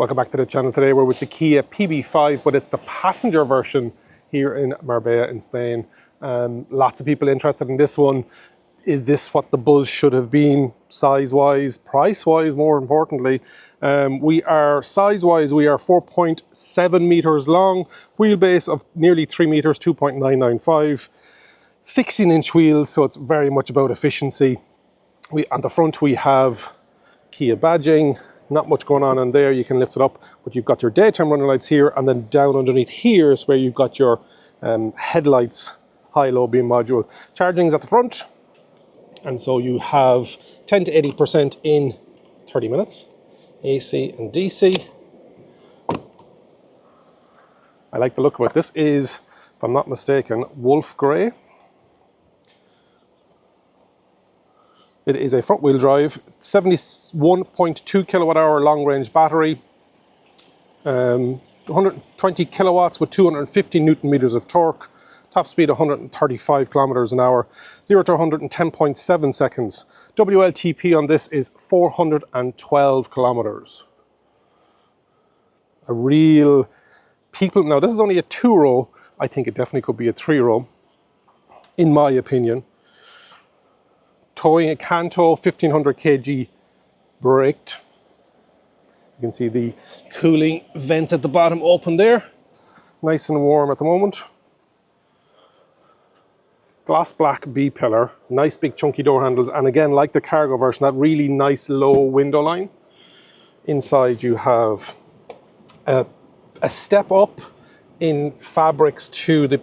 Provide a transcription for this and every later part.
Welcome back to the channel. Today we're with the Kia PV5, but it's the passenger version here in Marbella in Spain. Lots of people interested in this one. Is this what the Buzz should have been size-wise, price-wise, more importantly? Size-wise, we are 4.7 meters long, wheelbase of nearly 3 meters, 2.995, 16-inch wheels, so it's very much about efficiency. On the front we have Kia badging. Not much going on in there, you can lift it up, but you've got your daytime running lights here, and then down underneath here is where you've got your headlights, high-low beam module. Charging's at the front, and so you have 10 to 80% in 30 minutes, AC and DC. I like the look of it. This is, if I'm not mistaken, Wolf Grey. It is a front-wheel drive, 71.2 kilowatt-hour long-range battery, 120 kilowatts with 250 newton meters of torque, top speed 135 kilometers an hour, 0 to 110.7 seconds. WLTP on this is 412 kilometers. A real people. Now this is only a 2-row. I think it definitely could be a 3-row, in my opinion. Towing a Canto 1500 kg braked. You can see the cooling vent at the bottom open there. Nice and warm at the moment. Gloss black B-pillar, nice big chunky door handles, and again, like the cargo version, that really nice low window line. Inside you have a step up in fabrics to the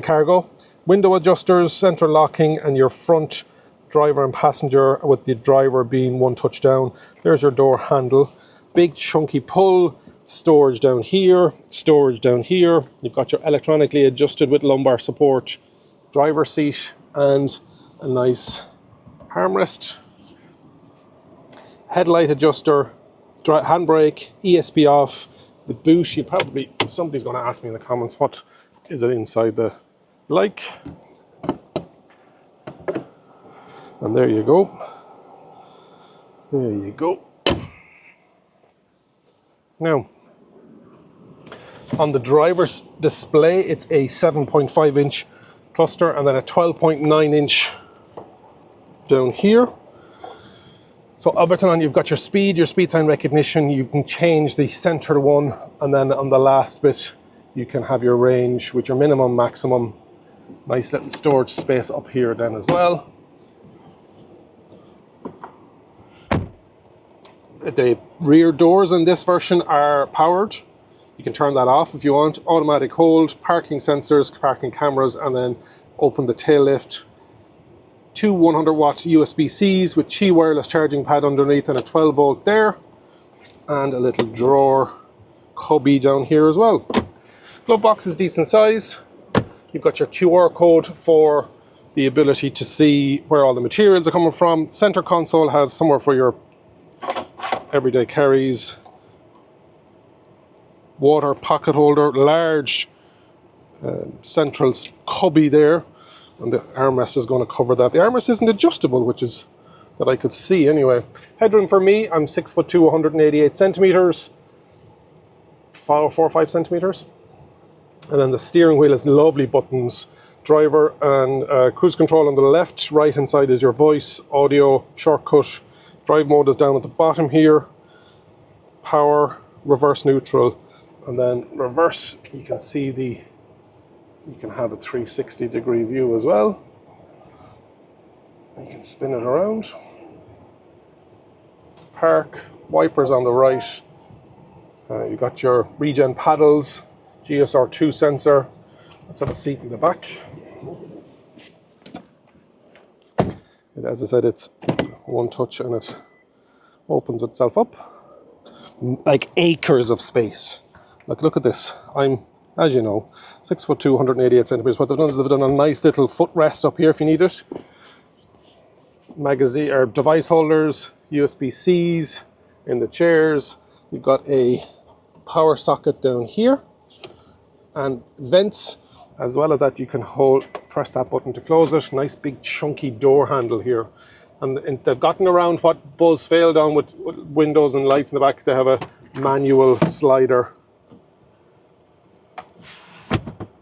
cargo. Window adjusters, central locking, and your front driver and passenger, with the driver being one touch down. There's your door handle. Big chunky pull, storage down here, storage down here. You've got your electronically adjusted with lumbar support driver seat and a nice armrest. Headlight adjuster, handbrake, ESP off. The boot, somebody's going to ask me in the comments, what is it inside the like? And there you go. There you go. Now, on the driver's display, it's a 7.5 inch cluster and then a 12.9 inch down here. So everything on, you've got your speed sign recognition, you can change the center one, and then on the last bit, you can have your range with your minimum, maximum. Nice little storage space up here then as well. The rear doors in this version are powered. You can turn that off if you want. Automatic hold, parking sensors, parking cameras, and then open the tail lift. Two 100-watt USB-Cs with Qi wireless charging pad underneath and a 12-volt there. And a little drawer cubby down here as well. Glove box is decent size. You've got your QR code for the ability to see where all the materials are coming from. Center console has somewhere for your everyday carries, water pocket holder, large central cubby there, and the armrest is going to cover that. The armrest isn't adjustable, which is that I could see anyway. Headroom for me, I'm 6'2", 188 centimeters, 4 or 5 centimeters. And then the steering wheel has lovely buttons, driver and cruise control on the left. Right hand side is your voice, audio, shortcut. Drive mode is down at the bottom here. Power, reverse neutral, and then reverse. You can see you can have a 360-degree view as well. You can spin it around. Park, wipers on the right. You got your Regen paddles, GSR2 sensor. Let's have a seat in the back. As I said, it's one touch and it opens itself up. Like acres of space. Look at this. I'm, as you know, 6'2", 188 centimeters. What they've done is they've done a nice little footrest up here if you need it. Magazine or device holders, USB-Cs in the chairs. You've got a power socket down here and vents. As well as that, you can press that button to close it. Nice big chunky door handle here. And they've gotten around what Buzz failed on with windows and lights in the back. They have a manual slider.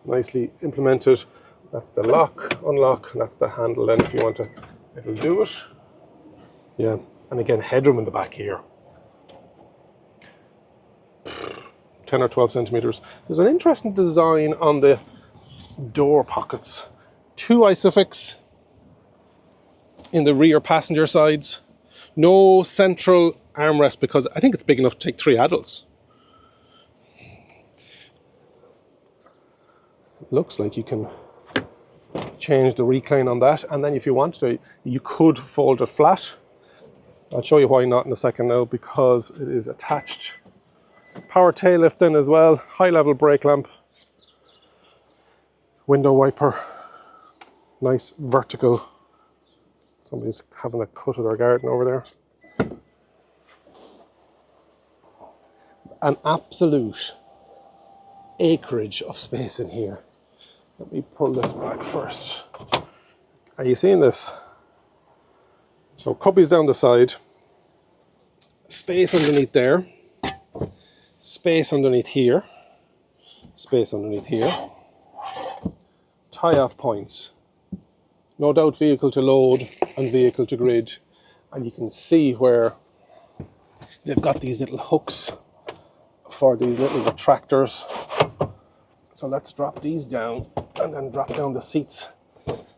Nicely implemented. That's the lock, unlock, and that's the handle then if you want to, it'll do it. Yeah, and again, headroom in the back here. 10 or 12 centimeters. There's an interesting design on the door pockets. 2 isofix in the rear passenger sides. No central armrest because I think it's big enough to take 3 adults. Looks like you can change the recline on that, and then if you want to, you could fold it flat. I'll show you why not in a second now, because it is attached. Power tail lift in as well, high level brake lamp, window wiper, nice vertical. Somebody's having a cut of their garden over there. An absolute acreage of space in here. Let me pull this back first. Are you seeing this? So cubbies down the side, space underneath there, space underneath here, space underneath here, tie-off points. No doubt vehicle to load and vehicle to grid, and you can see where they've got these little hooks for these little retractors. So let's drop these down and then drop down the seats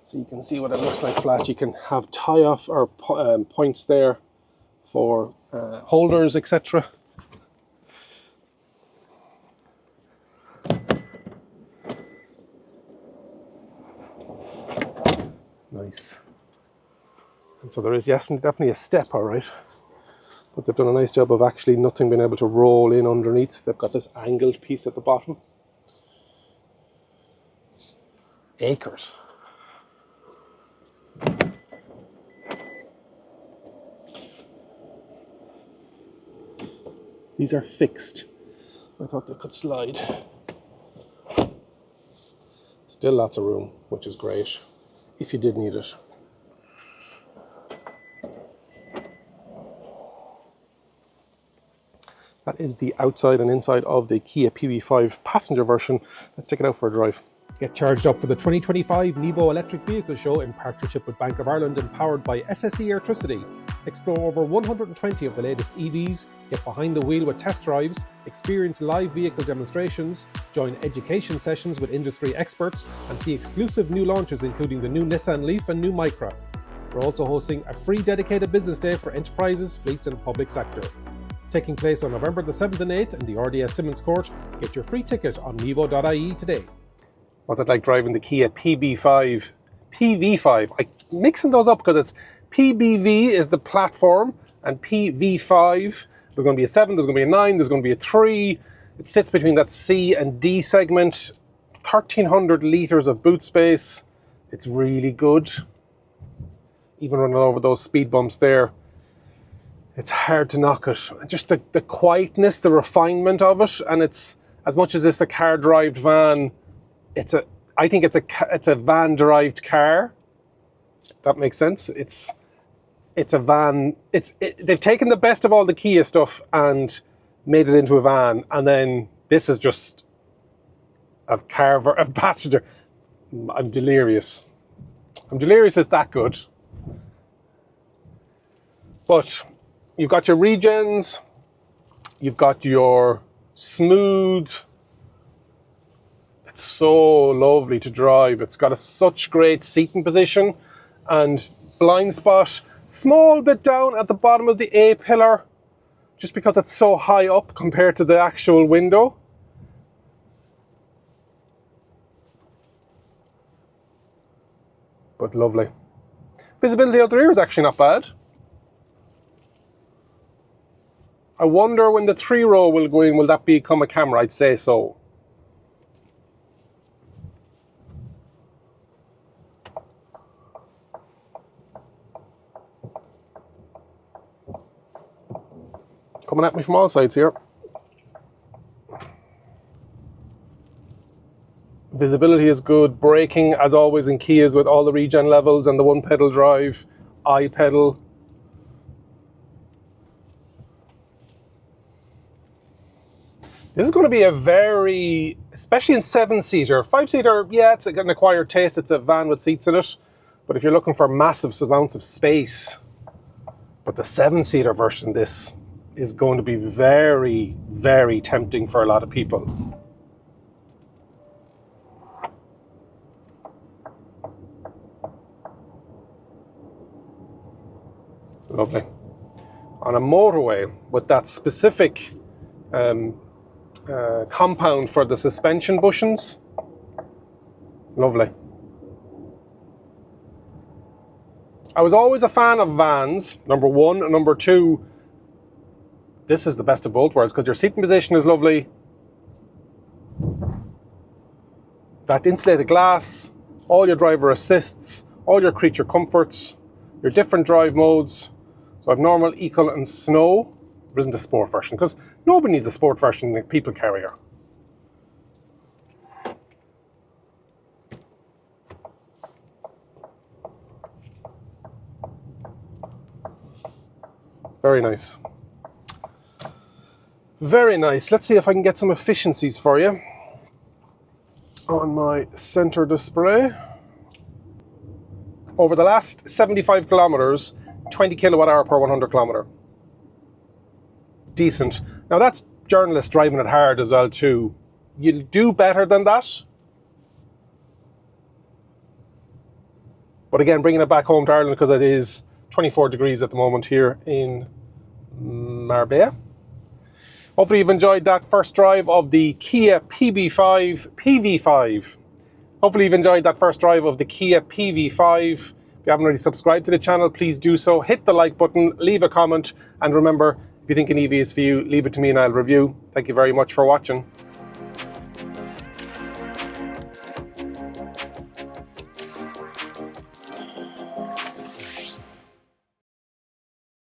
so you can see what it looks like flat. You can have tie-off or points there for holders, etc. Nice. And so there is definitely a step, all right. But they've done a nice job of actually nothing being able to roll in underneath. They've got this angled piece at the bottom. Acres. These are fixed. I thought they could slide. Still lots of room, which is great if you did need it. That is the outside and inside of the Kia PV5 passenger version. Let's take it out for a drive. Get charged up for the 2025 Nevo Electric Vehicle Show in partnership with Bank of Ireland and powered by SSE Electricity. Explore over 120 of the latest EVs, get behind the wheel with test drives, experience live vehicle demonstrations, join education sessions with industry experts, and see exclusive new launches including the new Nissan Leaf and new Micra. We're also hosting a free dedicated business day for enterprises, fleets and public sector. Taking place on November the 7th and 8th in the RDS Simmons Court. Get your free ticket on nevo.ie today. What's it like driving the Kia PV5? I'm mixing those up because it's PBV is the platform and PV5. There's going to be a 7, there's going to be a 9, there's going to be a 3. It sits between that C and D segment. 1,300 litres of boot space. It's really good. Even running over those speed bumps there, it's hard to knock it. Just the quietness, the refinement of it, and it's, as much as it's a car-derived van, I think it's a van-derived car. That makes sense. It's a van. They've taken the best of all the Kia stuff and made it into a van, and then this is just a passenger. I'm delirious. It's that good. But you've got your Regens, you've got your Smooth. It's so lovely to drive. It's got such great seating position and blind spot. Small bit down at the bottom of the A-pillar, just because it's so high up compared to the actual window. But lovely. Visibility out the rear is actually not bad. I wonder when the 3-row will go in, will that become a camera? I'd say so. Coming at me from all sides here. Visibility is good. Braking, as always in Kias with all the regen levels and the one-pedal drive, I-pedal. This is going to be a very, especially in 7-seater, 5-seater, yeah, it's an acquired taste. It's a van with seats in it. But if you're looking for massive amounts of space, but the 7-seater version, this is going to be very, very tempting for a lot of people. Lovely. On a motorway with that specific compound for the suspension bushings, lovely. I was always a fan of vans, number one, and number two, this is the best of both worlds because your seating position is lovely. That insulated glass, all your driver assists, all your creature comforts, your different drive modes. So I have normal, eco and snow. There isn't a sport version because nobody needs a sport version in a people carrier. Very nice. Very nice. Let's see if I can get some efficiencies for you on my center display. Over the last 75 kilometers, 20 kilowatt hour per 100 kilometer. Decent. Now that's journalists driving it hard as well too. You'll do better than that. But again, bringing it back home to Ireland because it is 24 degrees at the moment here in Marbella. Hopefully you've enjoyed that first drive of the Kia PV5. Hopefully you've enjoyed that first drive of the Kia PV5. If you haven't already subscribed to the channel, please do so. Hit the like button, leave a comment, and remember, if you think an EV is for you, leave it to me and I'll review. Thank you very much for watching.